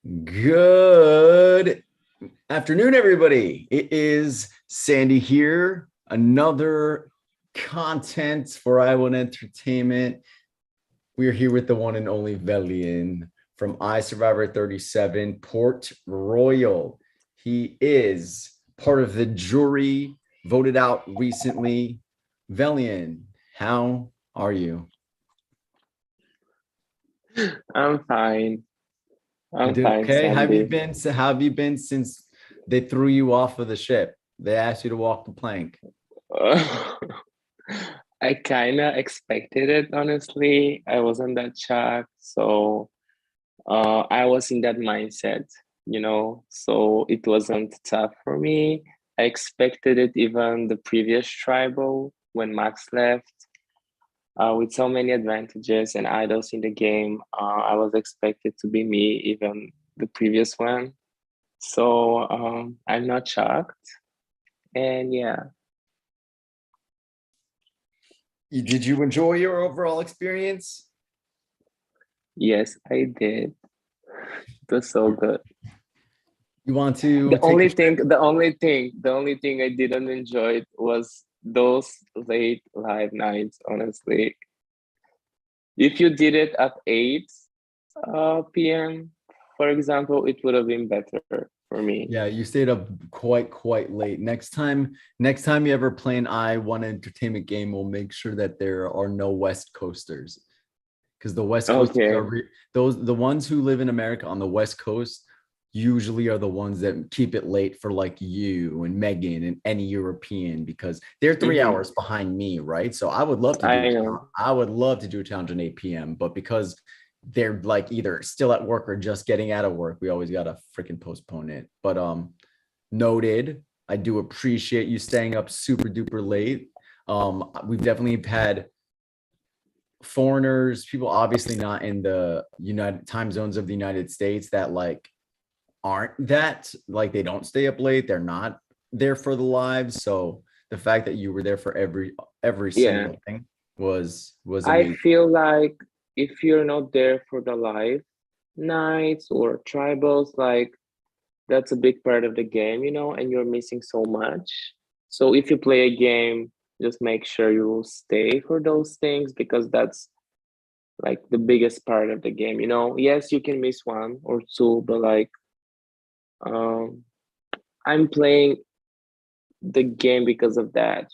Good afternoon, everybody. It is Sandy here. Another content for I Want Entertainment. We are here with the one and only Velian from I Survivor 37, Port Royal. He is part of the jury voted out recently. Velian, how are you? I'm fine. You're I'm doing fine, okay. How have you Sandy. been? So how have you been since they threw you off of the ship? They asked you to walk the plank. I kind of expected it, honestly. I wasn't that shocked. So I was in that mindset. So it wasn't tough for me. I expected it even the previous tribal when Max left. With so many advantages and idols in the game, I was expected to be me, even the previous one. So I'm not shocked. And yeah, Did you enjoy your overall experience? yes, I did. It was so good. You want to The take a only trip? thing, the only thing, the only thing I didn't enjoy was those late live nights, honestly. If you did it at 8 p.m., for example, it would have been better for me. Yeah, you stayed up quite late. Next time you ever play an I Want Entertainment game, we'll make sure that there are no West Coasters because the West Coasters are Okay. those the ones who live in America on the West Coast usually are the ones that keep it late for like you and Megan and any European because they're 3 hours behind me, right? So I know. I would love to do a challenge at 8 p.m. But because they're like either still at work or just getting out of work, we always gotta freaking postpone it. But noted. I do appreciate you staying up super duper late. We've definitely had foreigners, people obviously not in the United time zones of the United States that like aren't that like they don't stay up late. They're not there for the lives. So the fact that you were there for every Yeah. single thing was I amazing. feel like if you're not there for the live nights or tribals, like that's a big part of the game, and you're missing so much. So if you play a game, just make sure you stay for those things because that's like the biggest part of the game. Yes, you can miss one or two, but like um I'm playing the game because of that,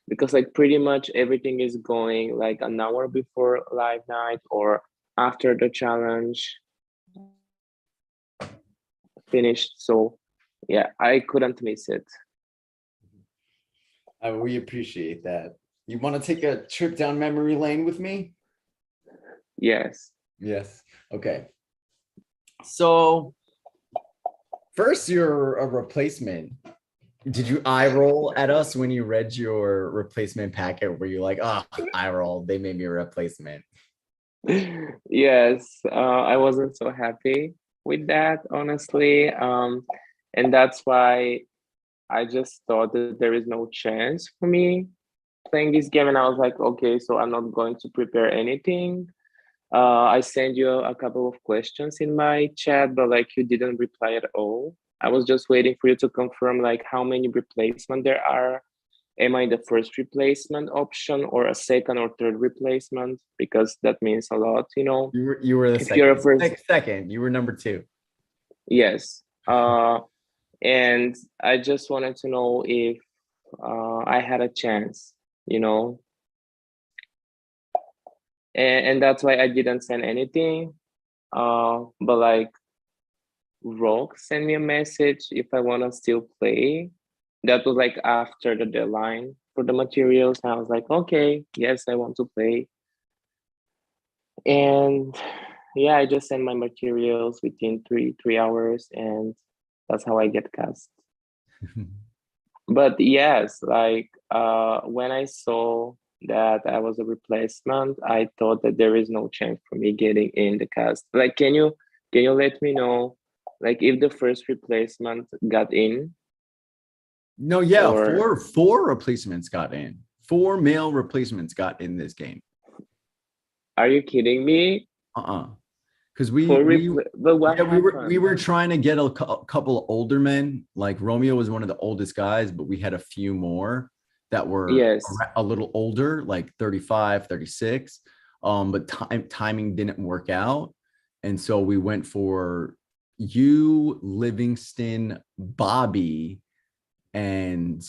because like pretty much everything is going like an hour before live night or after the challenge finished. So yeah, I couldn't miss it. We appreciate that. You want to take a trip down memory lane with me? Yes. Yes. Okay. So first, you're a replacement. Did you eye roll at us when you read your replacement packet? Were you like, oh, eye roll, they made me a replacement? Yes, I wasn't so happy with that, honestly. And that's why I just thought that there is no chance for me playing this game. And I was like, okay, so I'm not going to prepare anything. I sent you a couple of questions in my chat, but like you didn't reply at all. I was just waiting for you to confirm like how many replacement there are. Am I the first replacement option or a second or third replacement? Because that means a lot. You were the If you're a second. first, Second, you were number two. yes. And I just wanted to know if I had a chance, you know, and that's why I didn't send anything. But like Rock sent me a message if I want to still play. That was like after the deadline for the materials. And I was like, okay, yes, I want to play. And yeah, I just sent my materials within three hours, and that's how I get cast. But yes, like when I saw that I was a replacement, I thought that there is no chance for me getting in the cast. Like, can you let me know, like, if the first replacement got in, No, yeah, or four replacements got in. Four male replacements got in this game. are you kidding me? Uh-uh. because For replay, but what yeah, we happened? were trying to get couple of older men. Like Romeo was one of the oldest guys, but we had a few more that were Yes. a little older, like 35, 36. But timing didn't work out. And so we went for you, Livingston, Bobby, and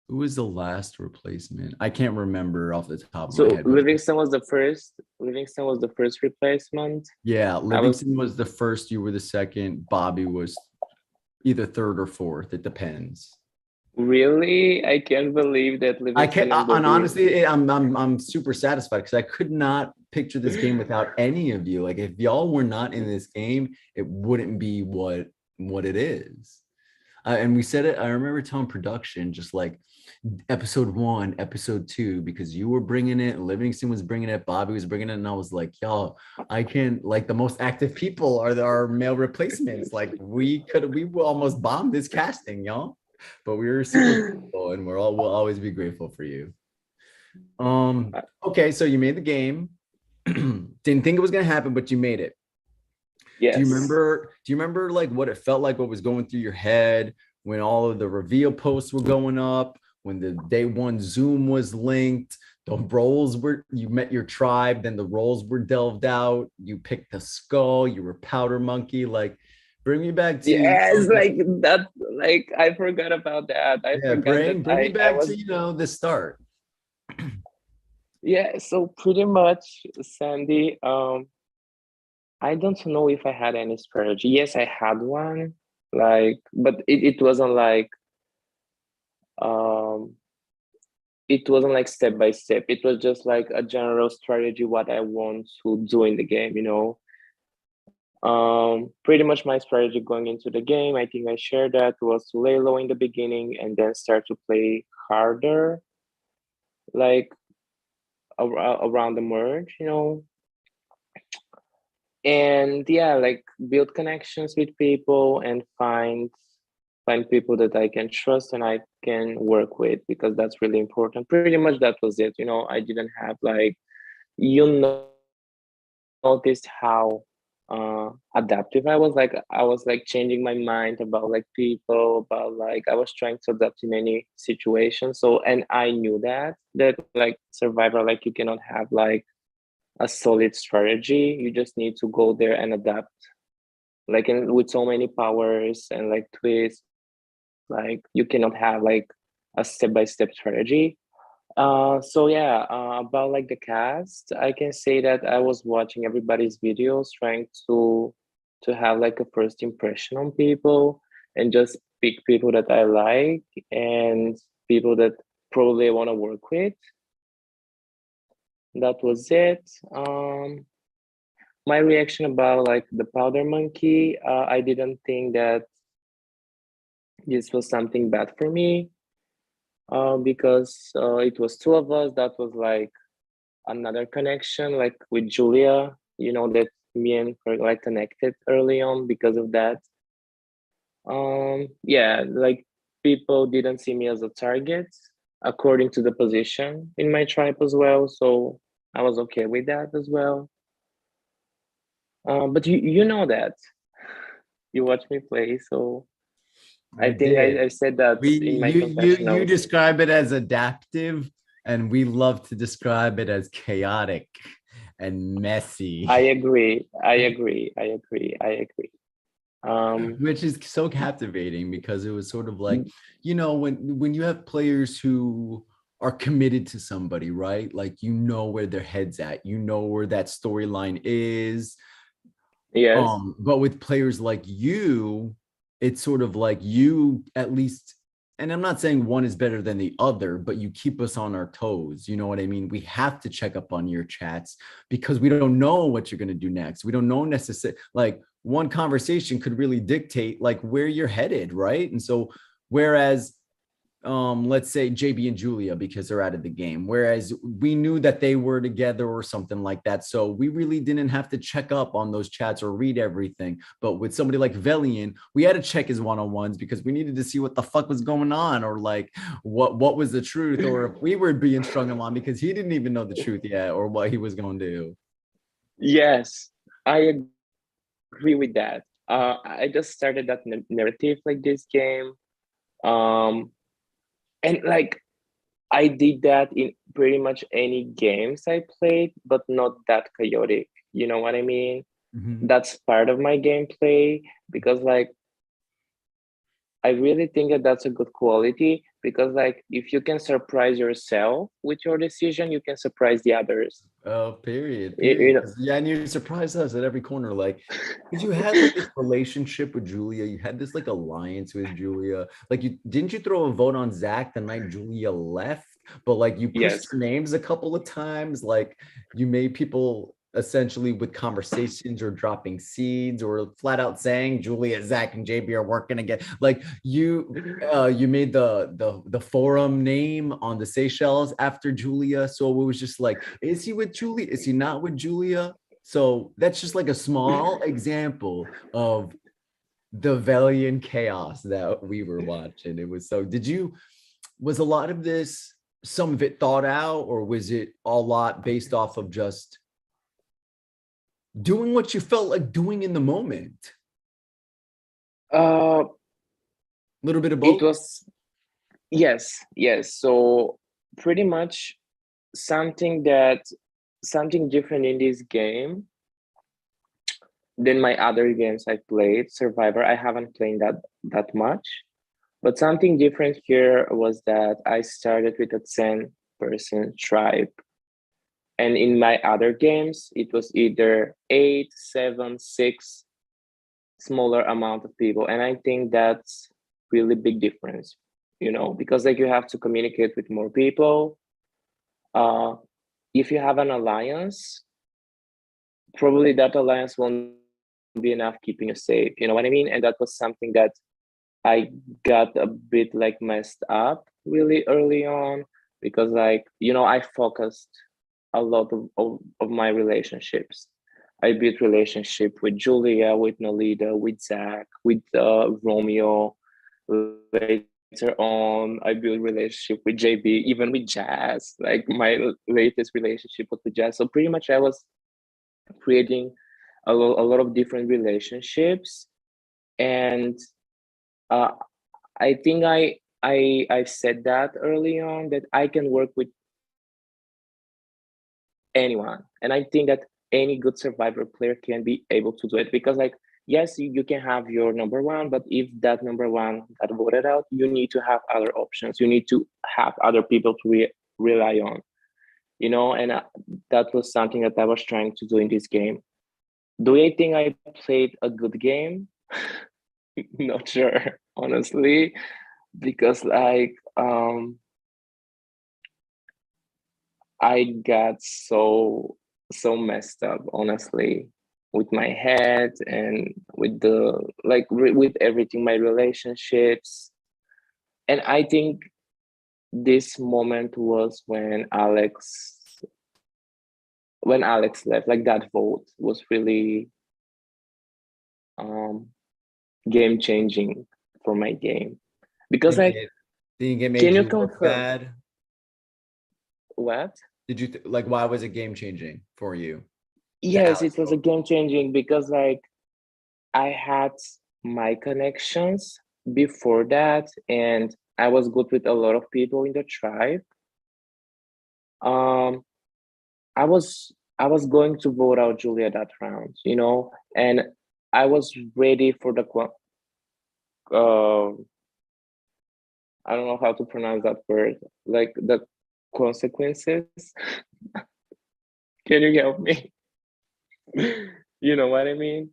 who was the last replacement? I can't remember off the top of my So head, but Livingston was the first. Livingston was the first replacement. yeah, I was Livingston was the first, you were the second, Bobby was either third or fourth. It depends. really. I can't believe that I can't, Livingston and and Bobby. honestly, I'm super satisfied because I could not picture this game without any of you. Like if y'all were not in this game, it wouldn't be what it is. And we said it. I remember telling production just like episode 1, episode 2, because you were bringing it, Livingston was bringing it, Bobby was bringing it, and I was like, y'all, I can't. Like the most active people are our male replacements. Like we will almost bomb this casting, y'all. But we were super grateful, and we'll always be grateful for you. Okay, so you made the game. Didn't think it was gonna happen, but you made it. Yes. Do you remember like what it felt like, what was going through your head when all of the reveal posts were going up, when the day one Zoom was linked, the roles were, you met your tribe, then the roles were delved out, you picked the skull, you were powder monkey, like bring me back to, Yes, like that. Like I forgot about that. I yeah, forgot that bring me I back to, was. the start. Yeah. So pretty much, Sandy. I don't know if I had any strategy. Yes, I had one. Like, but it wasn't like um it wasn't like step by step. It was just like a general strategy, what I want to do in the game, you know. Pretty much my strategy going into the game, I think I shared that, was to lay low in the beginning and then start to play harder, like around the merge, you know. And yeah, like build connections with people and find people that I can trust and I can work with, because that's really important. Pretty much that was it. You know, I didn't have like, you noticed how adaptive I was. Like I was like changing my mind about like people, about like I was trying to adapt in any situation. So and I knew that like Survivor, like you cannot have like a solid strategy. You just need to go there and adapt. Like in with so many powers and like twists, like you cannot have like a step-by-step strategy. So yeah, about like the cast, I can say that I was watching everybody's videos, trying to have like a first impression on people and just pick people that I like and people that probably I want to work with. That was it. My reaction about like the powder monkey, I didn't think that this was something bad for me, because it was two of us. That was like another connection, like with Julia, you know, that me and her like connected early on because of that. Yeah, like people didn't see me as a target according to the position in my tribe as well. So I was okay with that as well. But you know that you watch me play, so I I think did. I said that We in my you confessionals. describe it as adaptive, and we love to describe it as chaotic and I messy, agree. I agree. I agree. I agree. Um, which is so captivating because it was sort of like, when you have players who are committed to somebody, right? Like where their head's at, where that storyline is. yes. But with players like you, it's sort of like you at least, and I'm not saying one is better than the other, but you keep us on our toes. You know what I mean? We have to check up on your chats because we don't know what you're going to do next. We don't know necessarily, like one conversation could really dictate like where you're headed, right? And so whereas let's say JB and Julia, because they're out of the game, whereas we knew that they were together or something like that, so we really didn't have to check up on those chats or read everything. But with somebody like Velian, we had to check his one-on-ones because we needed to see what the fuck was going on, or like what was the truth, or if we were being strung along because he didn't even know the truth yet or what he was going to do. Yes, I agree with that. I just started that narrative like this game. Um, and like I did that in pretty much any games I played, but not that chaotic. You know what I mean? Mhm. That's part of my gameplay because like I really think that that's a good quality because like if you can surprise yourself with your decision, you can surprise the others. Oh, period, You period. know, 'Cause, yeah, and you surprised us at every corner, like, because you had like this relationship with Julia, you had this like alliance with Julia. Like, you didn't you throw a vote on Zach the night Julia left, but like you pushed yes, her names a couple of times, like you made people essentially with conversations or dropping seeds or flat out saying Julia, Zach, and JB are working again. Like you made the forum name on the Seychelles after Julia. So it was just like, is he with Julia? Is he not with Julia? So that's just like a small example of the Velian chaos that we were watching. It was so, was a lot of this, some of it thought out, or was it a lot based off of just doing what you felt like doing in the moment? uh, A little bit of it both. was yes. So pretty much something that something different in this game than my other games I played. Survivor, I haven't played that much. But something different here was that I started with a 10-person tribe. And in my other games, it was either 8, 7, 6, smaller amount of people. And I think that's really big difference, because like you have to communicate with more people. Uh, if you have an alliance, probably that alliance won't be enough keeping you safe. You know what I mean? And that was something that I got a bit like messed up really early on because like, I focused a lot of my relationships. I built relationship with Julia, with Nolita, with Zach, with Romeo. Later on, I built relationship with JB, even with Jazz. Like my latest relationship was with Jazz. So pretty much I was creating a lot of different relationships. And uh, I think I said that early on that I can work with anyone, and I think that any good survivor player can be able to do it because like yes, you can have your number one, but if that number one got voted out, you need to have other options. You need to have other people to rely on, and that was something that I was trying to do in this game. Do I think I played a good game? Not sure, honestly, because like I got so messed up, honestly, with my head and with the like with everything, my relationships. And I think this moment was when Alex left. Like that vote was really um game changing for my game. Because Think like, it think it made can you you look confirm bad? what? Did you like why was it game changing for you? The Yes, Alex it was a vote. game changing because like I had my connections before that, and I was good with a lot of people in the tribe. Um, I was going to vote out Julia that round, and I was ready for the I don't know how to pronounce that word, like the consequences. Can you help me? You know what I mean?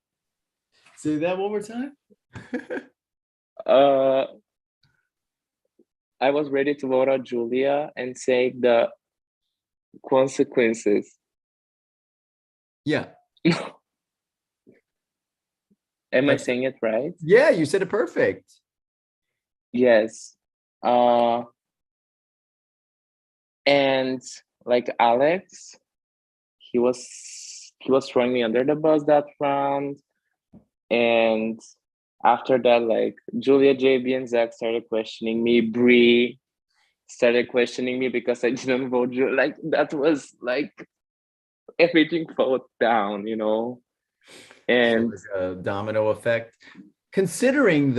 Say that one more time. Uh, I was ready to vote out Julia and say the consequences. Yeah, Am I that's saying it right? yeah, you said it perfect. Yes. Uh, and like Alex, he was throwing me under the bus that round. And after that, like Julia, JB, and Zach started questioning me. Bree started questioning me because I didn't vote. Like that was like everything fell down, you know. So And it's a domino effect. Considering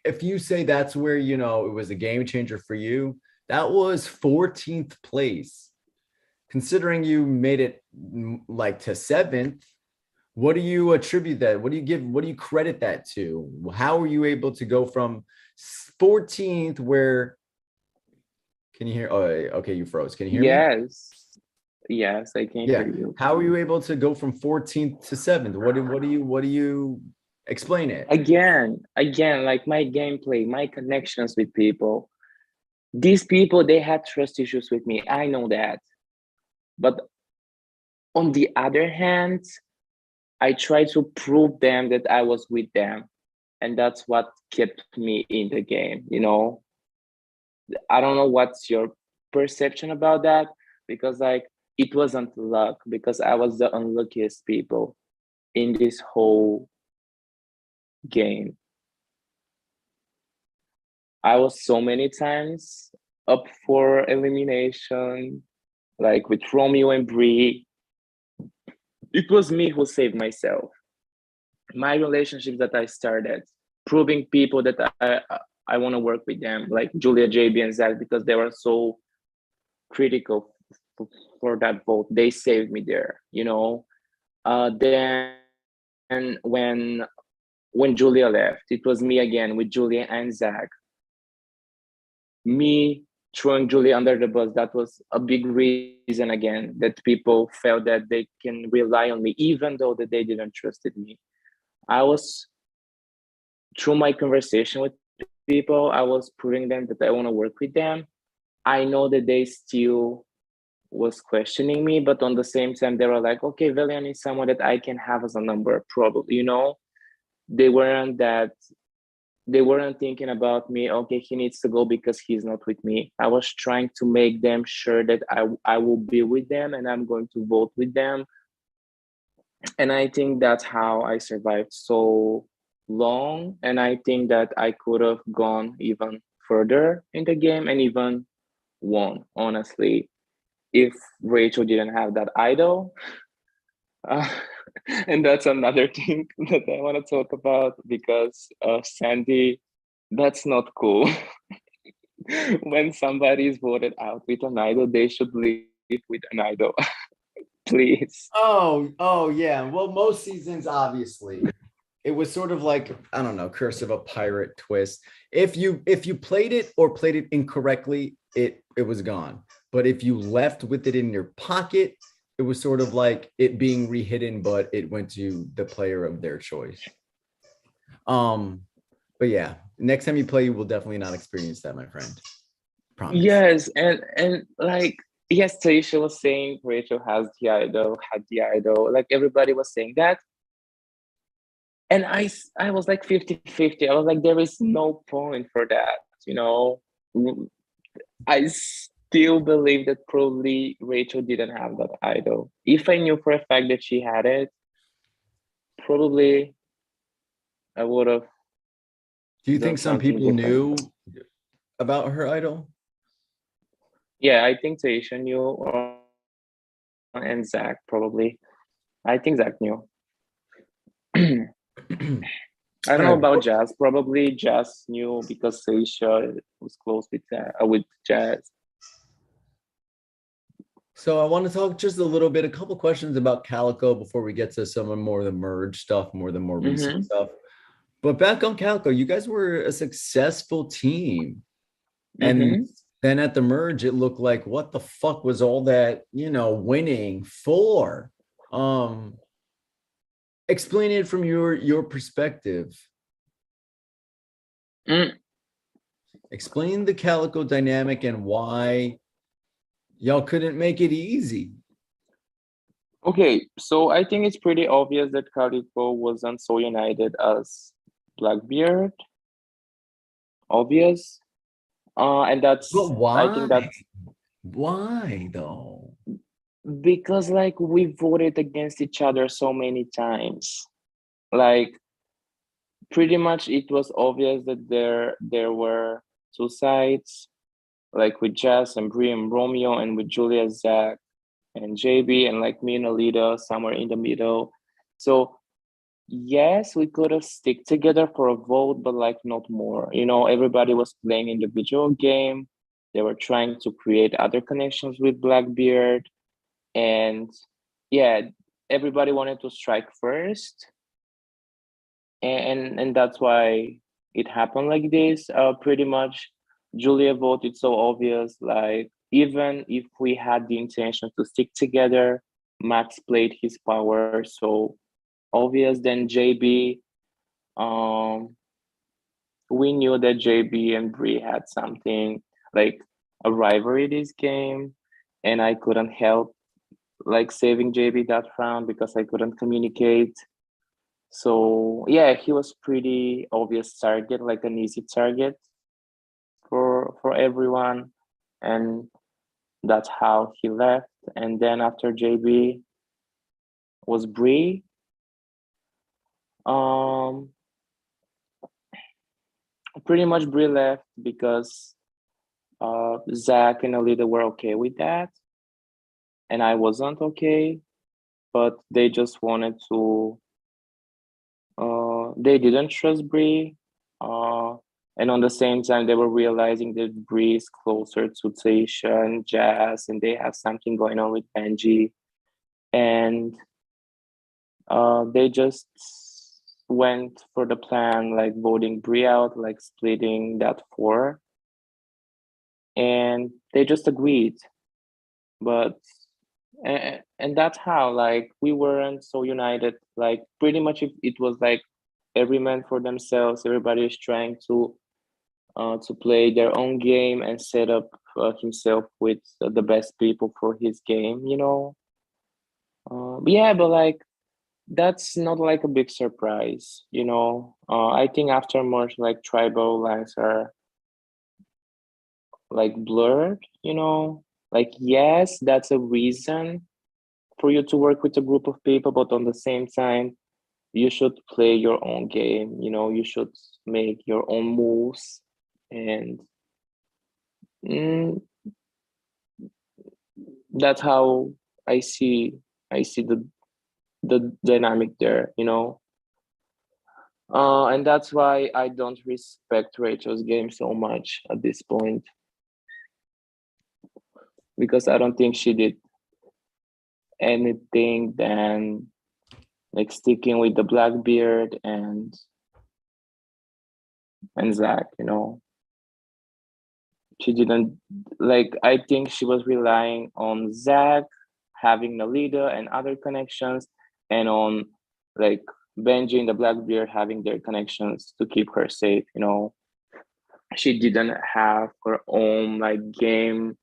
if you say that's where, it was a game changer for you, that was 14th place. Considering you made it like to 7th, what do you attribute that? What do you credit that to? How were you able to go from 14th where, can you hear? Oh, okay, you froze. Can you hear me? yes, I can Yeah. hear you. How were you able to go from 14th to 7th? What do you explain it? Again, like my gameplay, my connections with people. These people, they had trust issues with me. I know that. But on the other hand, I tried to prove them that I was with them. And that's what kept me in the game, you know? I don't know what's your perception about that, because like it wasn't luck, because I was the unluckiest people in this whole game. I was so many times up for elimination, like with Romeo and Brie. It was me who saved myself. My relationships that I started, proving people that I want to work with them, like Julia, JB, and Zach, because they were so critical for that vote. They saved me there, you know. Then when Julia left, it was me again with Julia and Zach. Me throwing Julia under the bus, that was a big reason again that people felt that they can rely on me, even though that they didn't trusted me. I was, through my conversation with people, I was proving them that I want to work with them. I know that they still was questioning me, but on the same time, they were like, okay, Velian is someone that I can have as a number, probably, you know? They weren't that, they weren't thinking about me, okay, he needs to go because he's not with me. I was trying to make them sure that I will be with them and I'm going to vote with them. And I think that's how I survived so long. And I think that I could have gone even further in the game and even won, honestly, if Rachel didn't have that idol. Uh, and that's another thing that I want to talk about, because Sandy, that's not cool. When somebody is voted out with an idol, they should live with an idol. Please. Oh, yeah. Well, most seasons, obviously, it was sort of like, I don't know, Curse of a Pirate twist. If you played it or played it incorrectly, it was gone. But if you left with it in your pocket, it was sort of like it being rehidden, but it went to the player of their choice. Um, but yeah, next time you play, you will definitely not experience that, my friend. Promise. Yes, and like yes, Taisha was saying Rachel has the idol, had the idol. Like everybody was saying that. And I was like 50-50. I was like, there is no point for that, you know. I still believe that probably Rachel didn't have that idol. If I knew for a fact that she had it, probably I would have Do you done think some something people different. knew about her idol? Yeah, I think Taisha knew, and Zach probably. I think Zach knew. I All don't know right. about Jazz. Probably Jazz knew because Taisha was close with Jazz. So I want to talk just a little bit, a couple questions about Calico before we get to some of more of the merge stuff, more the more recent Mm-hmm. stuff. But back on Calico, you guys were a successful team. And Mm-hmm. then at the merge, it looked like what the fuck was all that, winning for? Um, Explain it from your perspective. Mm. Explain the Calico dynamic and why y'all couldn't make it easy. Okay, so I think it's pretty obvious that Calico wasn't so united as Blackbeard. Obvious. And But I think why? that's Why though? because like we voted against each other so many times. Like pretty much it was obvious that there were two sides, like with Jess and Brie and Romeo, and with Julia Zach. and JB, and like me and Alita somewhere in the middle. So yes, we could have stick together for a vote, but like not more. You know, everybody was playing individual game. They were trying to create other connections with Blackbeard, and yeah, everybody wanted to strike first, and that's why it happened like this. Pretty much, Julia voted so obvious. Like even if we had the intention to stick together, Max played his power so obvious. Then JB, um, we knew that JB and Bree had something like a rivalry this game, and I couldn't help like saving JB that round because I couldn't communicate. So yeah, he was pretty obvious target, like an easy target for everyone, and that's how he left. And then after JB was Bree. Um, Pretty much Bree left because Zach and Alida were okay with that, and I wasn't okay. But they just wanted to. They didn't trust Bree, and on the same time, they were realizing that Bree is closer to Taisha and Jazz, and they have something going on with Benji, and they just went for the plan, like voting Bree out, like splitting that four, and they just agreed. But and that's how like we weren't so united. Like pretty much, if it was like every man for themselves, everybody is trying to play their own game and set up himself with the best people for his game, you know. Yeah, but like that's not like a big surprise, you know. I think after March, like tribal lines are like blurred, you know. Like yes, that's a reason for you to work with a group of people, but on the same time, you should play your own game. You know, you should make your own moves, and mm, that's how I see the dynamic there. You know, and that's why I don't respect Rachel's game so much at this point, because I don't think she did anything than like sticking with the Blackbeard and Zach. You know, she didn't like. I think she was relying on Zach having Nalida and other connections, and on like Benji and the Blackbeard having their connections to keep her safe. You know, she didn't have her own like game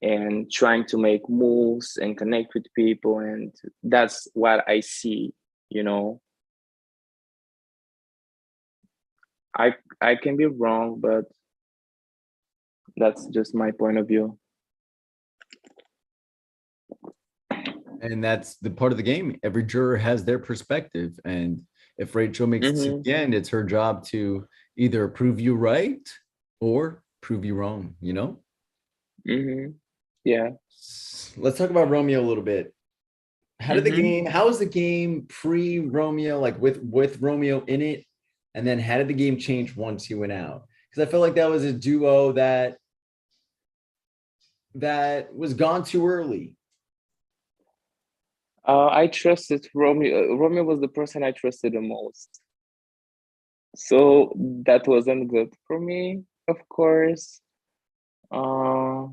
and trying to make moves and connect with people, and that's what I see. You know, I I can be wrong, but that's just my point of view. And that's the part of the game. Every juror has their perspective. And if Rachel makes it to Mm-hmm. the end, it's her job to either prove you right or prove you wrong, you know? Mm-hmm. Yeah. Let's talk about Romeo a little bit. Mm-hmm. How was the game pre-Romeo, like with Romeo in it? And then how did the game change once he went out? Because I felt like that was a duo that was gone too early. I trusted Romeo. Romeo was the person I trusted the most. So that wasn't good for me, of course. Uh,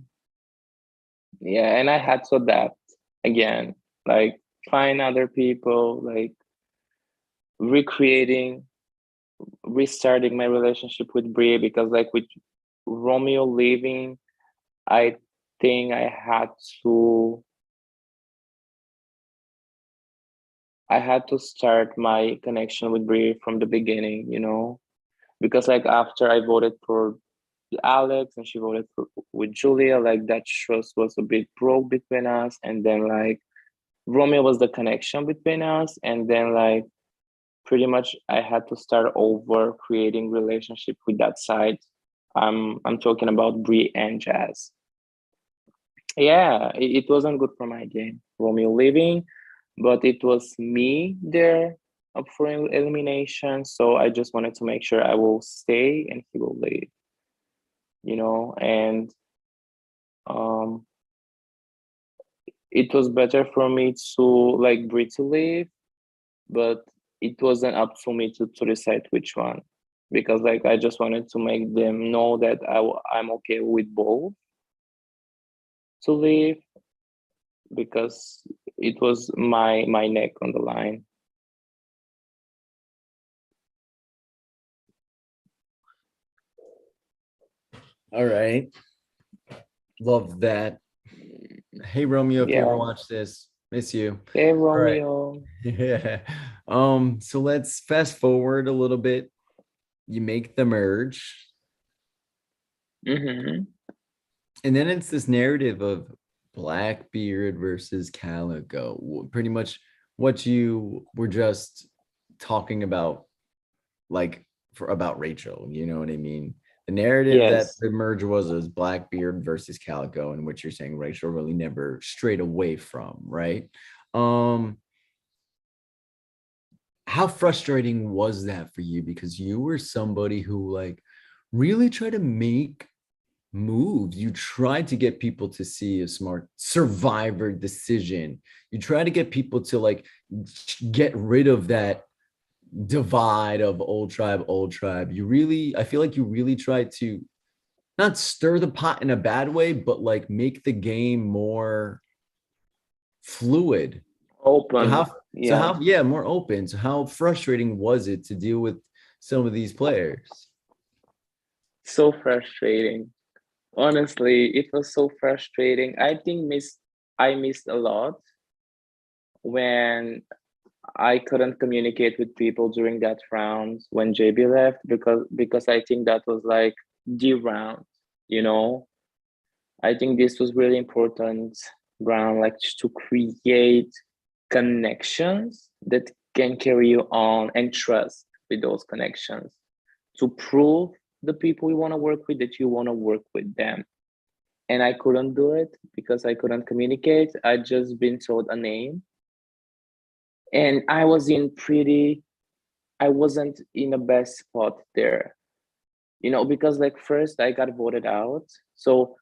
yeah, and I had to adapt again, like find other people, like recreating, restarting my relationship with Brie, because like with Romeo leaving, I think to I had to start my connection with Brie from the beginning, you know, because like after I voted for Alex and she voted with Julia, like that trust was a bit broke between us. And then like Romeo was the connection between us. And then like pretty much I had to start over creating relationship with that side. I'm talking about Brie and Jazz. Yeah, it wasn't good for my game. Romeo leaving, but it was me there up for elimination. So I just wanted to make sure I will stay and he will leave, and um it was better for me to like Brie to leave, but it wasn't up to me to decide which one because like I just wanted to make them know that I'm okay with both to leave because it was my neck on the line. All right. Love that. Hey Romeo, if you ever Yeah. watch this, miss you. Hey All right. Romeo. Yeah. So let's fast forward a little bit. You make the merge, Mm-hmm. and then it's this narrative of Blackbeard versus Calico. Pretty much what you were just talking about, like for about Rachel, you know what I mean? The narrative that Yes. the merge was Blackbeard versus Calico, and what you're saying Rachel really never strayed away from, right? Um, how frustrating was that for you? Because you were somebody who like really tried to make moves. You tried to get people to see a smart survivor decision. You try to get people to like get rid of that divide of old tribe. You really, I feel like you really tried to not stir the pot in a bad way, but like make the game more fluid. So Open. Yeah. yeah, more open. So how frustrating was it to deal with some of these players? So frustrating. Honestly, it was so frustrating. I missed a lot when I couldn't communicate with people during that round when JB left because I think that was like the round, you know. I think this was really important round, like to create connections that can carry you on and trust with those connections to prove the people you want to work with that you want to work with them. And I couldn't do it because I couldn't communicate. I just been told a name and I wasn't in the best spot there, because like first I got voted out. So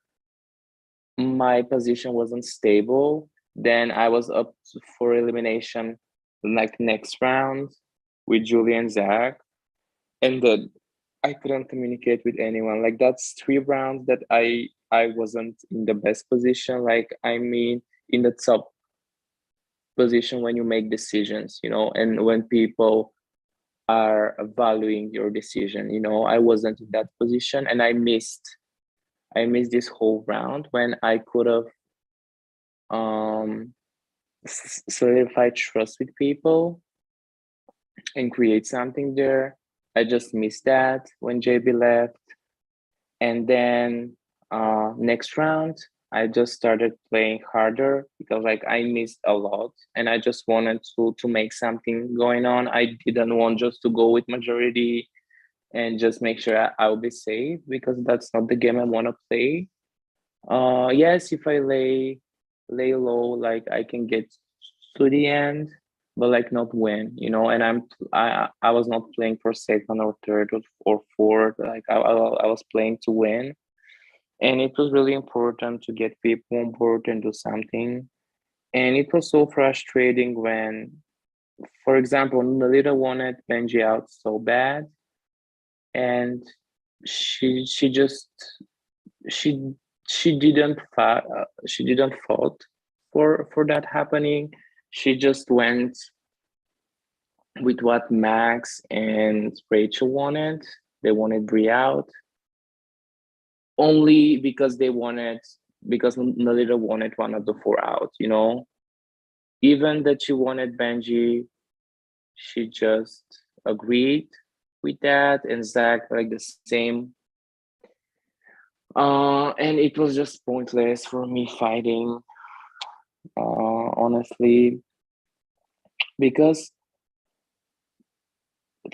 my position wasn't stable. Then I was up for elimination like next round with Julie and Zach. And then I couldn't communicate with anyone. Like that's 3 rounds that I wasn't in the best position. Like I mean in the top position when you make decisions, and when people are valuing your decision. I wasn't in that position and I missed this whole round when I could have um solidified trust with people and create something there. I just missed that when JB left. And then next round, I just started playing harder because like I missed a lot and I just wanted to make something going on. I didn't want just to go with majority and just make sure I'll be safe because that's not the game I want to play. Yes, if I lay low, like I can get to the end, but like not win, And I was not playing for second or third or fourth. Like I was playing to win, and it was really important to get people on board and do something. And it was so frustrating when, for example, Nalita wanted Benji out so bad, and she just she she didn't fought for that happening. She just went with what Max and Rachel wanted. They wanted Brie out only because Nalita wanted one of the 4 out. Even that she wanted Benji, she just agreed with that, and Zach like the same. And it was just pointless for me fighting, honestly, because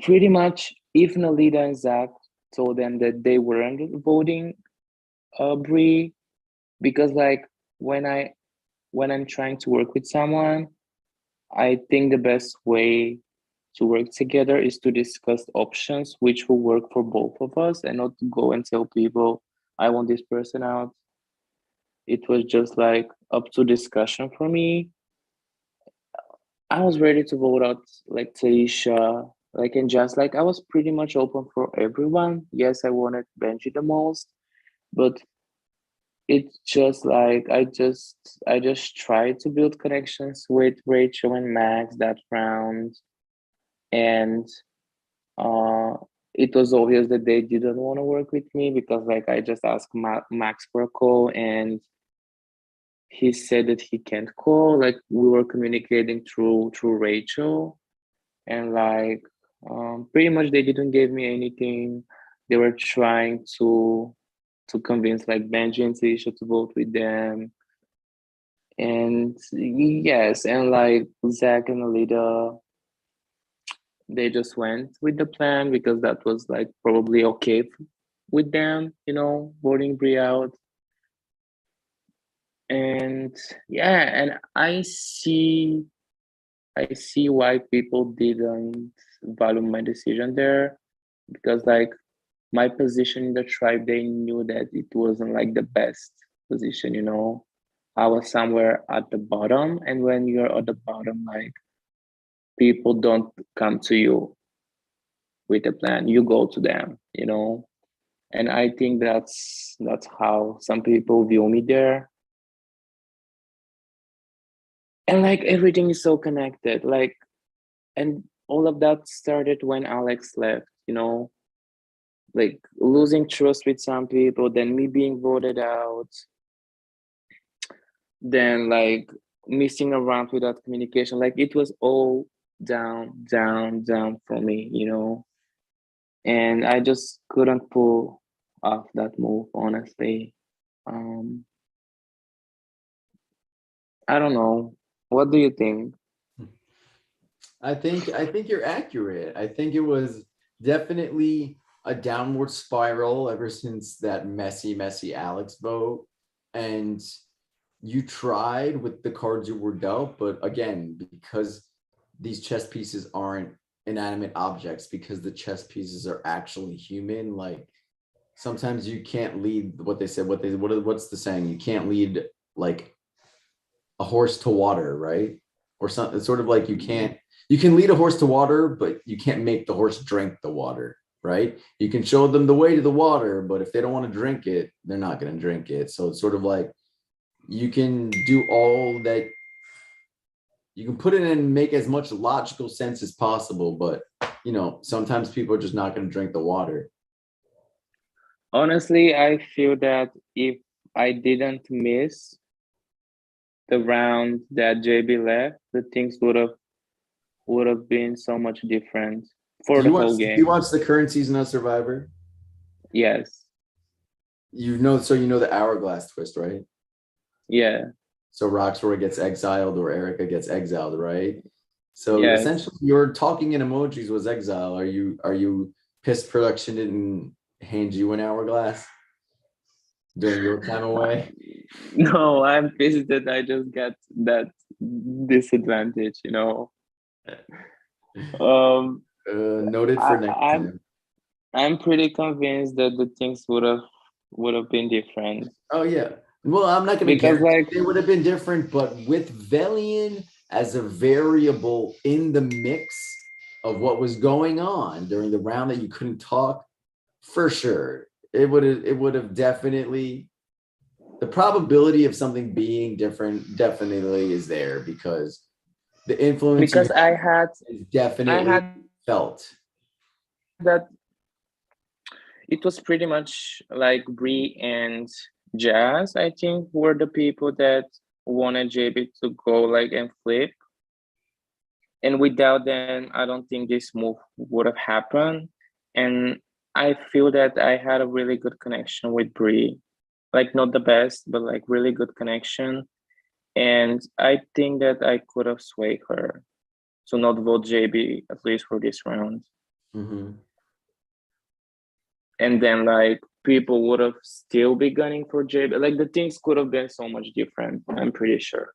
pretty much if Nalita and Zach told them that they weren't voting Brie, because like when I'm trying to work with someone, I think the best way to work together is to discuss options which will work for both of us, and not to go and tell people I want this person out. It was just like up to discussion for me. I was ready to vote out like Taisha, like, and just like I was pretty much open for everyone. Yes, I wanted Benji the most, but it's just like I just tried to build connections with Rachel and Max that round, and uh it was obvious that they didn't want to work with me because like I just asked Max for a call, and he said that he can't call. Like we were communicating through Rachel, and like pretty much they didn't give me anything. They were trying to convince like Benji and Tisha to vote with them. And yes, and like Zach and Alida, they just went with the plan because that was like probably okay with them, voting Brie out. And yeah, and I see why people didn't value my decision there, because like my position in the tribe, they knew that it wasn't like the best position. I was somewhere at the bottom, and when you're at the bottom, like people don't come to you with a plan. You go to them. And I think that's how some people view me there. And like everything is so connected. Like, and all of that started when Alex left. Like losing trust with some people, then me being voted out, then like missing around without communication. Like it was all down, down, down for me. And I just couldn't pull off that move, honestly. Um, I don't know. What do you think? I think you're accurate. I think it was definitely a downward spiral ever since that messy Alex vote. And you tried with the cards you were dealt, but again, because these chess pieces aren't inanimate objects, because the chess pieces are actually human, like sometimes you can't lead what they said, what's the saying? You can't lead like a horse to water, right? Or something. It's sort of like you can lead a horse to water, but you can't make the horse drink the water, right? You can show them the way to the water, but if they don't want to drink it, they're not going to drink it. So it's sort of like you can do all that, you can put it in and make as much logical sense as possible, but sometimes people are just not going to drink the water. Honestly, I feel that if I didn't miss the round that JB left, the things would have been so much different for Did the you watch whole did you game. watch the current season of Survivor? Yes. So you know the hourglass twist, right? Yeah. So Roxroy gets exiled or Erica gets exiled, right? So Yes. essentially your talking in emojis was exile. Are you pissed production didn't hand you an hourglass during your time away? No, I'm pissed that I just got that disadvantage. Um, Noted for I, next I'm time. I'm pretty convinced that the things would have been different, Oh yeah. Well, I'm not going to because guarantee like they would have been different, but with Velian as a variable in the mix of what was going on during the round that you couldn't talk, for sure, it would have definitely, the probability of something being different definitely is there because the influence you because have I had is I definitely had felt. that it was pretty much like Bree and Jazz, I think, were the people that wanted JB to go like and flip. And without them, I don't think this move would have happened. And I feel that I had a really good connection with Bree. Like not the best, but like really good connection. And I think that I could have swayed her to not vote JB at least for this round. Mhm. And then like people would have still be gunning for JB. Like the things could have been so much different, I'm pretty sure.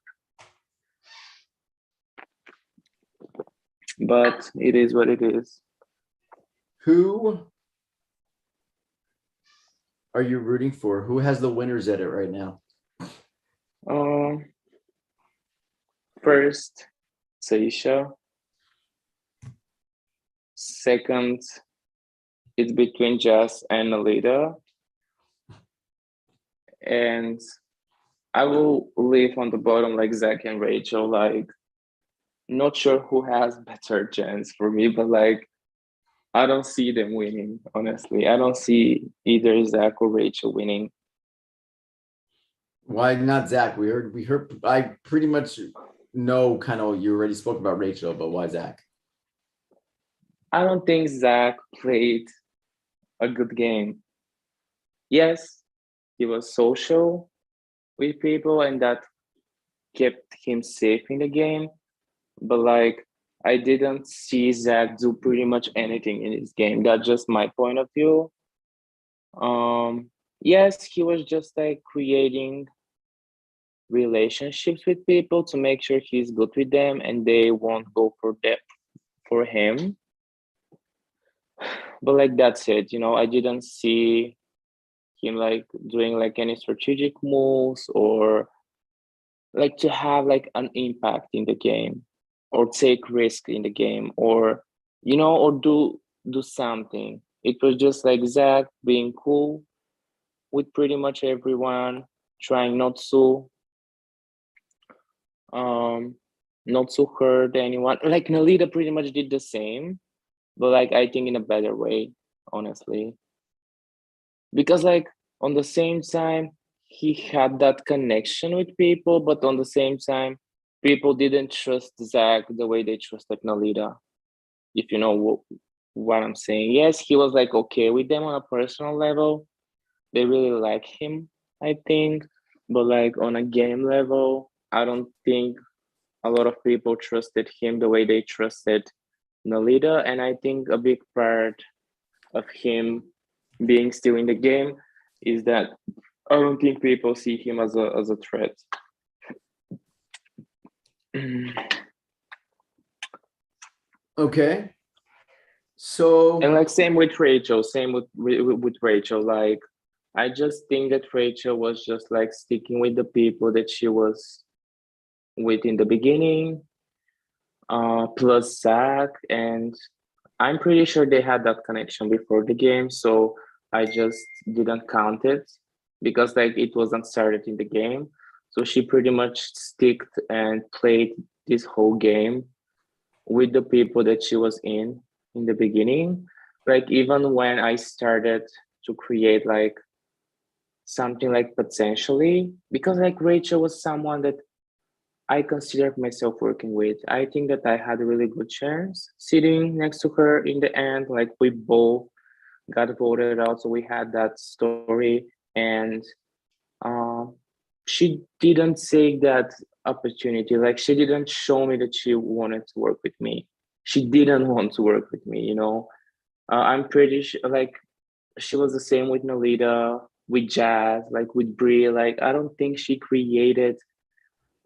But it is what it is. Who are you rooting for? Who has the winners edit right now? First, Seisha. Second, it's between Jess and Alida. And I will leave on the bottom like Zach and Rachel. Like, not sure who has better chance for me, but like, I don't see them winning, honestly. I don't see either Zach or Rachel winning. Why not Zach? We heard, I pretty much know kind of, you already spoke about Rachel, but why Zach? I don't think Zach played a good game. Yes, he was social with people and that kept him safe in the game. But like, I didn't see Zach do pretty much anything in his game. That's just my point of view. Yes, he was just like creating relationships with people to make sure he's good with them and they won't go for that for him. But like that's it, you know, I didn't see him like doing like any strategic moves or like to have like an impact in the game or take risk in the game or you know or do something. It was just like Zach being cool with pretty much everyone, trying um not to hurt anyone. Like Nalita pretty much did the same, but like I think in a better way, honestly. Because like on the same time he had that connection with people, but on the same time people didn't trust Zach the way they trusted Nalita, if you know what I'm saying. Yes, he was like okay with them on a personal level, they really like him, I think, but like on a game level I don't think a lot of people trusted him the way they trusted Nalita. And I think a big part of him being still in the game is that I don't think people see him as a threat. Okay. So And like same with Rachel, same with Rachel. Like I just think that Rachel was just like sticking with the people that she was with in the beginning, plus Zach, and I'm pretty sure they had that connection before the game, so I just didn't count it because like it wasn't started in the game. So she pretty much sticked and played this whole game with the people that she was in the beginning. Like even when I started to create like something like potentially, because like Rachel was someone that I considered myself working with. I think that I had a really good chance sitting next to her in the end. Like we both got voted out, so we had that story, and um, she didn't take that opportunity. Like she didn't show me that she wanted to work with me. She didn't want to work with me. You know, I'm pretty sure. Like she was the same with Nalita, with Jazz, like with Brie. Like I don't think she created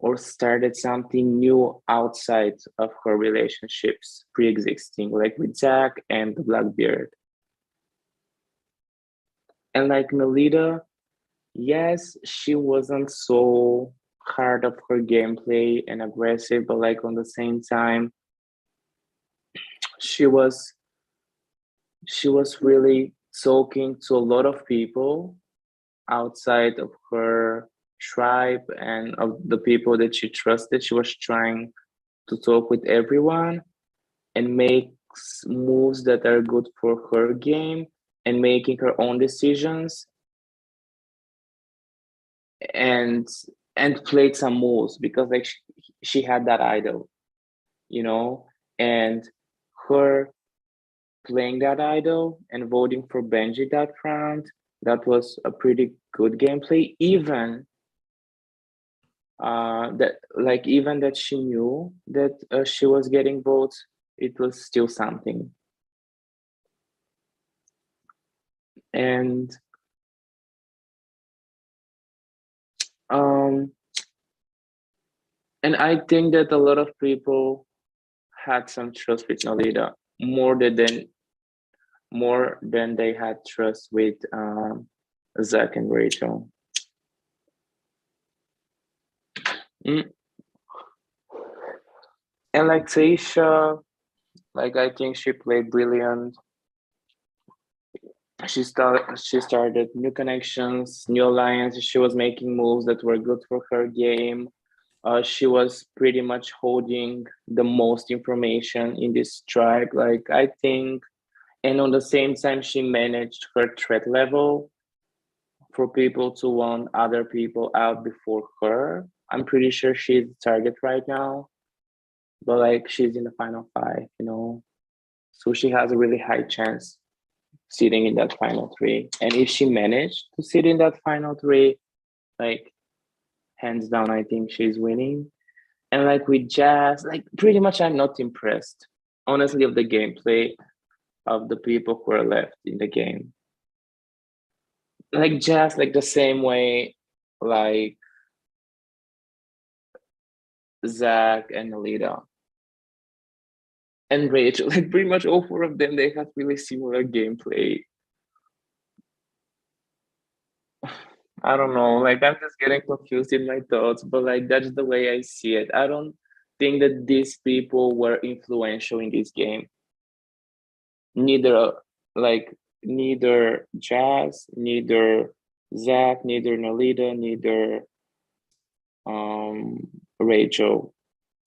or started something new outside of her relationships pre-existing, like with Zach and the Blackbeard. And like Melita, yes, she wasn't so hard of her gameplay and aggressive, but like on the same time, she was she was really talking to a lot of people outside of her tribe and of the people that she trusted. She was trying to talk with everyone and makes moves that are good for her game and making her own decisions and played some moves because like she had that idol, you know, and her playing that idol and voting for Benji that round, that was a pretty good gameplay. Even that like even that she knew that she was getting votes, it was still something. And Um, and I think that a lot of people had some trust with Nolita more than they had trust with Zach and Rachel. Mm. And like Taisha, like I think she played brilliant. She started new connections, new alliances. She was making moves that were good for her game. She was pretty much holding the most information in this tribe. Like I think, and on the same time, she managed her threat level for people to want other people out before her. I'm pretty sure she's the target right now, but like she's in the final five. So she has a really high chance sitting in that final three. And if she managed to sit in that final three, like hands down, I think she's winning. And like with Jazz, like pretty much I'm not impressed, honestly, of the gameplay of the people who are left in the game. Like Jazz, like the same way, like Zach and Alita and Rachel, like pretty much all four of them, they have really similar gameplay. I don't know, like I'm just getting confused in my thoughts, but like that's the way I see it. I don't think that these people were influential in this game. Neither like neither Jazz, neither Zach, neither Nalita, neither Rachel.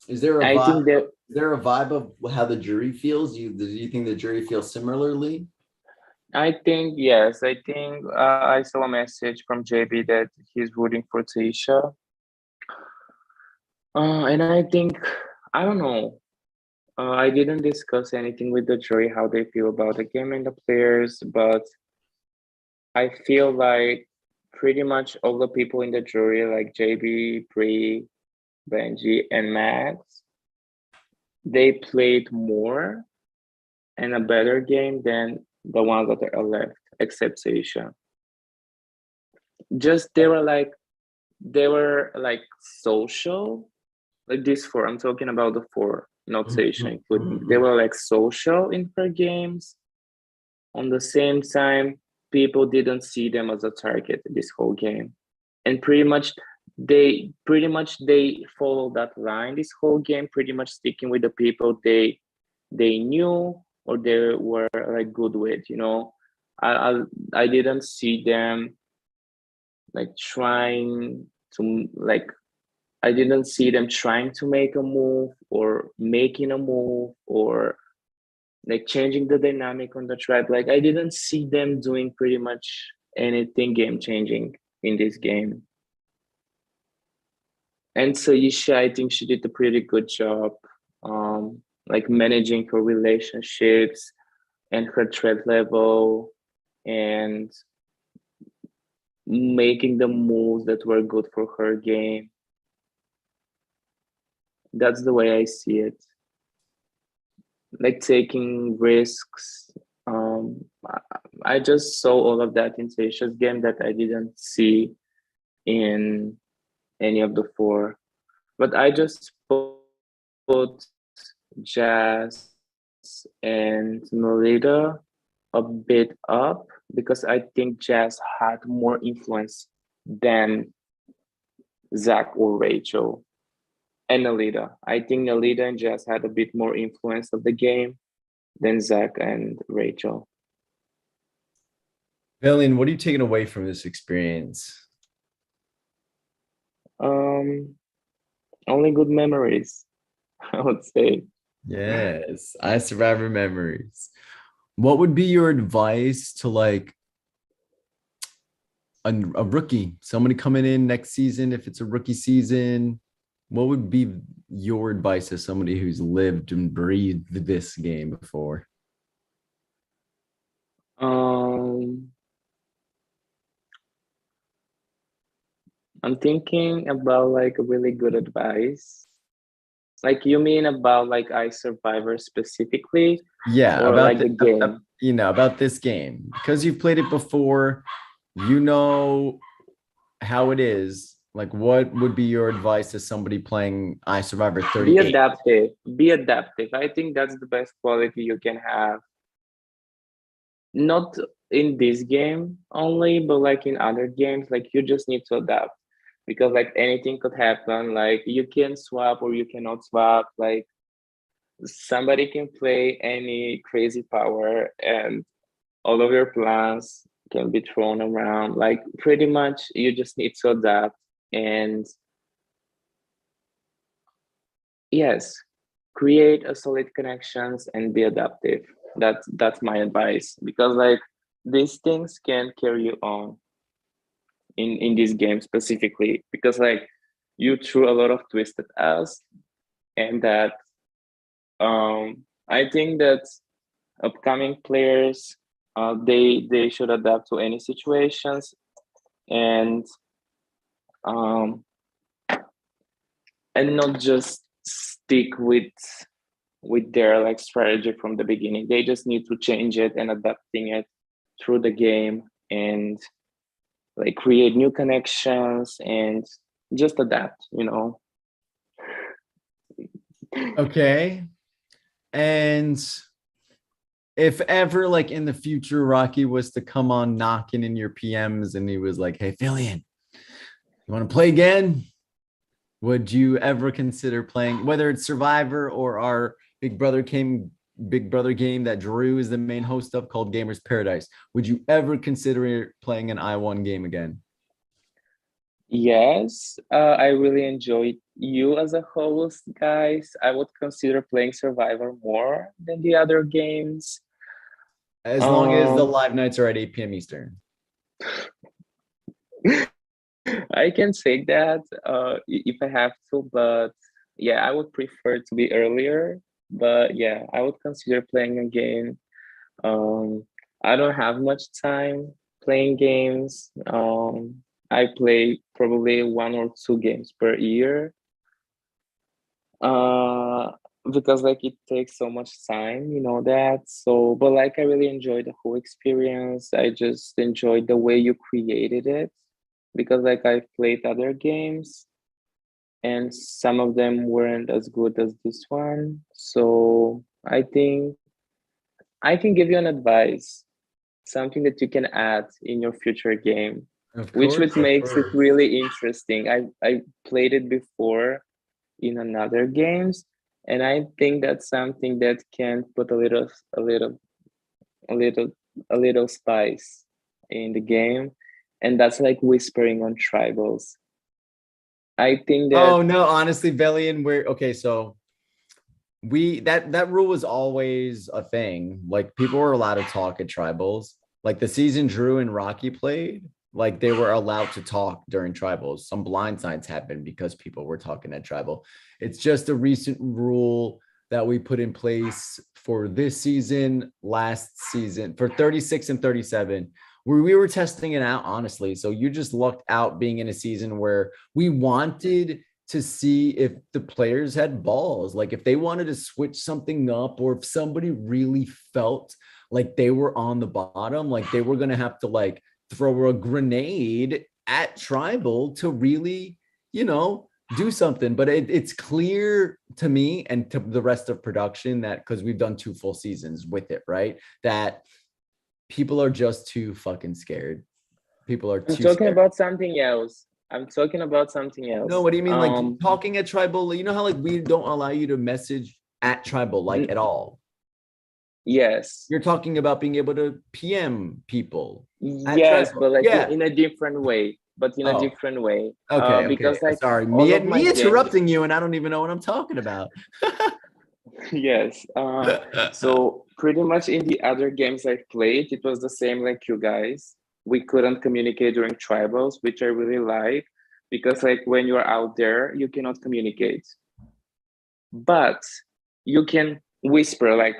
Is there a I vibe? think that Is there a vibe of how the jury feels? Do you think the jury feels similarly? I think yes. I think I saw a message from JB that he's rooting for Taisha. And I think I don't know. I didn't discuss anything with the jury how they feel about the game and the players, but I feel like pretty much all the people in the jury, like JB, Bree, Benji, and Max, they played more and a better game than the ones that are left, except Taisha. Just they were like social, like this four. I'm talking about the four, not Taisha including. They were like social in her games. On the same time, people didn't see them as a target this whole game, and pretty much they followed that line this whole game, pretty much sticking with the people they knew or they were like good with. I didn't see them like trying to like I didn't see them trying to make a move or making a move or like changing the dynamic on the tribe. Like I didn't see them doing pretty much anything game changing in this game. And Saisha, I think she did a pretty good job, like managing her relationships and her threat level and making the moves that were good for her game. That's the way I see it. Like taking risks. I just saw all of that in Seisha's game that I didn't see in any of the four. But I just put Jazz and Melita a bit up because I think Jazz had more influence than Zach or Rachel and Nalita. I think Nalita and Jazz had a bit more influence of the game than Zach and Rachel. Velian, what are you taking away from this experience? Only good memories, I would say. Yes, I survivor memories. What would be your advice to like a rookie, somebody coming in next season, if it's a rookie season? What would be your advice to somebody who's lived and breathed this game before? Um, I'm thinking about like a really good advice. Like you mean about like iSurvivor specifically, Yeah, or about like the game? about this game because you've played it before, you know how it is. Like, what would be your advice to somebody playing iSurvivor Be 38? adaptive. Be adaptive. I think that's the best quality you can have. Not in this game only, but like in other games, like you just need to adapt because like anything could happen. Like you can swap or you cannot swap. Like somebody can play any crazy power and all of your plans can be thrown around. Like pretty much you just need to adapt and yes, create a solid connections and be adaptive. That's my advice because like these things can carry you on in this game specifically because like you threw a lot of twists at us and that I think that upcoming players they should adapt to any situations and um and not just stick with their like strategy from the beginning. They just need to change it and adapting it through the game and like create new connections and just adapt, you know. Okay. And if ever, like in the future, Rocky was to come on knocking in your PMs and he was like, "Hey, Velian, you want to play again?" Would you ever consider playing, whether it's Survivor or our Big Brother game that Drew is the main host of called Gamers Paradise? Would you ever consider playing an I1 game again? Yes, I really enjoyed you as a host, guys. I would consider playing Survivor more than the other games. As long as the Um, live nights are at 8 p.m. Eastern. I can say that if I have to, but yeah, I would prefer to be earlier. But yeah, I would consider playing a game. Um, I don't have much time playing games. I play probably 1 or 2 games per year. Uh, because like it takes so much time, you know that. So, but like I really enjoyed the whole experience. I just enjoyed the way you created it because like I've played other games and some of them weren't as good as this one. So I can give you an advice, something that you can add in your future game, Of which course, would of makes it course. really interesting. I played it before in another games, and I think that's something that can put a little, a little spice in the game, and that's like whispering on tribals. I think that Oh no, honestly, Velian, we're okay. So we that rule was always a thing. Like people were allowed to talk at tribals. Like the season Drew and Rocky played, like they were allowed to talk during tribals. Some blind signs happened because people were talking at tribal. It's just a recent rule that we put in place for this season, last season, for 36 and 37, where we were testing it out, honestly. So you just lucked out being in a season where we wanted to see if the players had balls, like if they wanted to switch something up, or if somebody really felt like they were on the bottom, like they were going to have to like throw a grenade at tribal to really, do something. But it's clear to me and to the rest of production that, because we've done 2 full seasons with it, right, that people are just too fucking scared. People are I'm too talking scared. about something else. I'm talking about something No, else. what do you mean? Like talking at tribal, you know how like we don't allow you to message at tribal like at all. Yes, You're talking about being able to PM people at yes, tribal. but like Yeah. in a different way. But in a Oh, different way. okay, okay. Because like Sorry. all Me of my me games, interrupting you and I don't even know what I'm talking about. yes. So pretty much in the other games I played, it was the same like you guys. We couldn't communicate during tribals, which I really like because like when you're out there, you cannot communicate. But you can whisper, like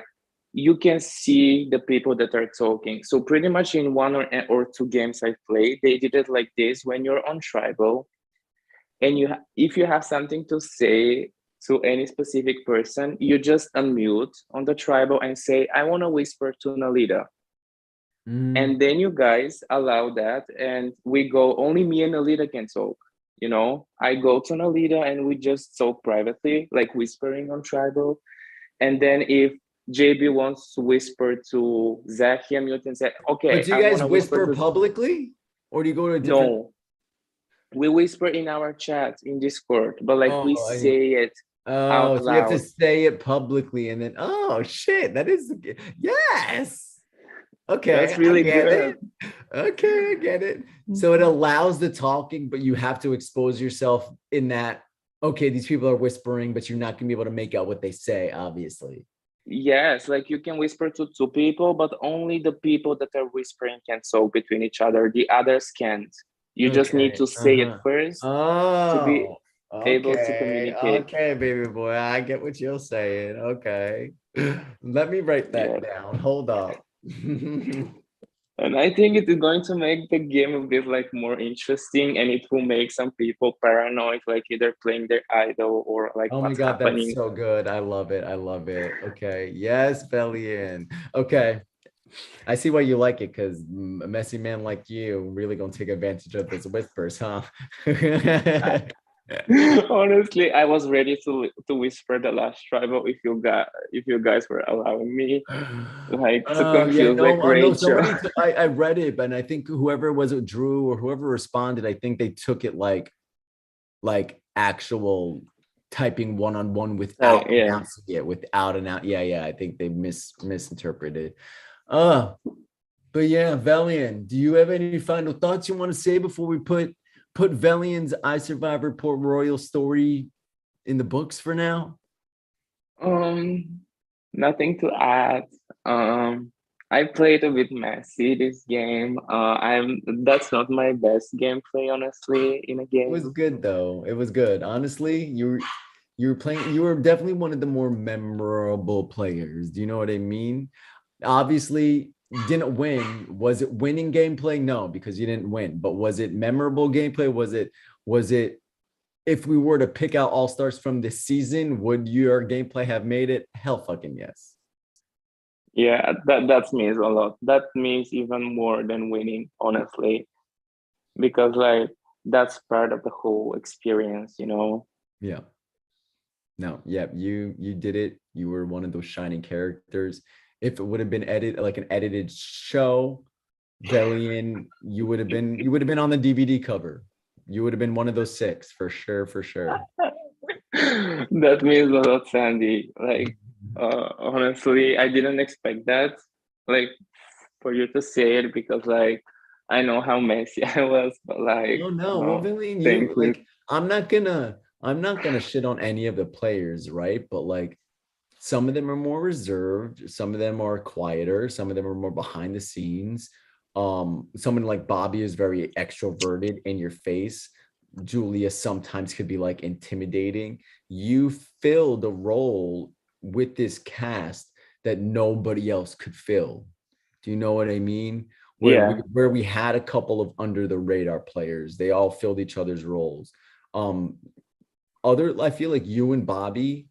you can see the people that are talking. So pretty much in 1 or 2 games I played, they did it like this when you're on tribal and if you have something to say to any specific person, you just unmute on the tribal and say, I want to whisper to Nalita. Mm, And then you guys allow that and we go, only me and Nalita can talk. you know, I go to Nolita and we just talk privately, like whispering on tribal. And then if JB wants to whisper to Zach, he mute and say, But okay, do I you want guys to whisper whisper to publicly, or do you go to a different? no. We whisper in our chat in Discord, but like we Oh, say it oh, out so you have to loud. say it publicly, and then oh shit, that is yes. Okay, That's I really get good. it. Okay, I get it. So it allows the talking, but you have to expose yourself in that. Okay, these people are whispering, but you're not gonna be able to make out what they say, obviously. Yes, like you can whisper to two people, but only the people that are whispering can talk between each other. The others can't. You just need Okay. to say it Uh-huh. first to be Oh, able to okay. communicate. Okay, baby boy. I get what you're saying. Okay. Let me write that Yeah. down. Hold up. And I think it is going to make the game a bit like more interesting, and it will make some people paranoid, like either playing their idol or like Oh my what's God, that's happening. so good. I love it. I love it. Okay. Yes, Velian. Okay. I see why you like it because a messy man like you really gonna take advantage of those whispers, huh? Honestly, I was ready to whisper the last tribal if you guys were allowing me, like to Oh yeah, confuse like no, no. Rachel. I read it, and I think whoever was it, Drew or whoever responded, I think they took it like actual typing one on one without Yeah. announcing it, without an out. Yeah, yeah. I think they misinterpreted. But yeah, Velian, do you have any final thoughts you want to say before we put Velian's I Survivor Port Royal story in the books for now? Um, Nothing to add. I played a bit messy this game. That's not my best gameplay, honestly, in a It was game. good though. It was good. Honestly, you were playing, you were definitely one of the more memorable players. Do you know what I mean? Obviously, you didn't win. Was it winning gameplay? No, because you didn't win. But was it memorable gameplay? Was it if we were to pick out all stars from this season, would your gameplay have made it? Hell fucking yes. Yeah, that means a lot. That means even more than winning, honestly, because like that's part of the whole experience, you know. Yeah. No, yeah, you did it. You were one of those shining characters. If it would have been like an edited show, Velian, you would have been on the DVD cover. You would have been one of those six for sure, for sure. That means a lot, Sandy. Like, honestly, I didn't expect that. Like, for you to say it because, like, I know how messy I was, but like, Oh no, well, no, Velian, thank you you. like I'm not gonna shit on any of the players, right? But like some of them are more reserved, some of them are quieter, some of them are more behind the scenes. Someone like Bobby is very extroverted in your face. Julia sometimes could be like intimidating. You filled a role with this cast that nobody else could fill. Do you know what I mean? Where we Yeah, where we had a couple of under the radar players, they all filled each other's roles. Um, I feel like you and Bobby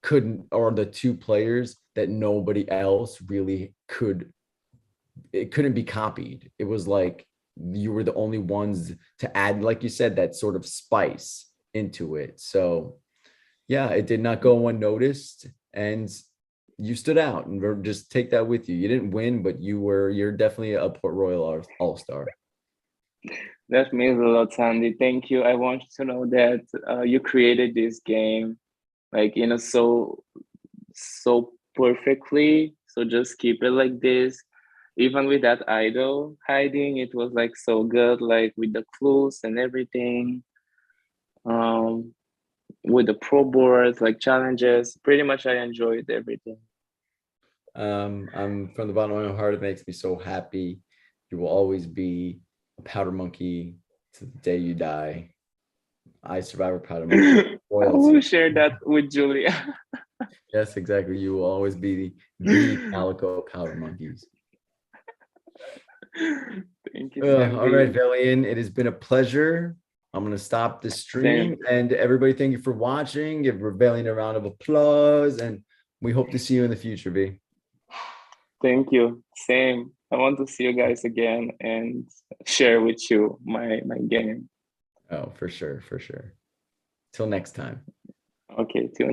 couldn't, or the two players that nobody else really could, it couldn't be copied. It was like you were the only ones to add, like you said, that sort of spice into it. So yeah, it did not go unnoticed, and you stood out, and just take that with you. You didn't win, but you're definitely a Port Royal all-star. that means a lot, Sandy. Thank you. I want you to know that you created this game, like, you know, so perfectly. So just keep it like this. Even with that idol hiding, it was like so good, like with the clues and everything. Um, with the pro boards, like challenges. Pretty much, I enjoyed everything. I'm from the bottom of my heart. It makes me so happy. You will always be a powder monkey to the day you die. I survivor powder monkey I will royalty. share that with Julia. Yes, exactly. You will always be the calico powder monkeys. Thank you, All right, Sandy. Velian, it has been a pleasure. I'm going to stop the stream. Same. And everybody, thank you for watching. Give Velian a round of applause. And we hope to see you in the future, V. Thank you. Same. I want to see you guys again and share with you my game. Oh, for sure, for sure. Till next time. Okay, till next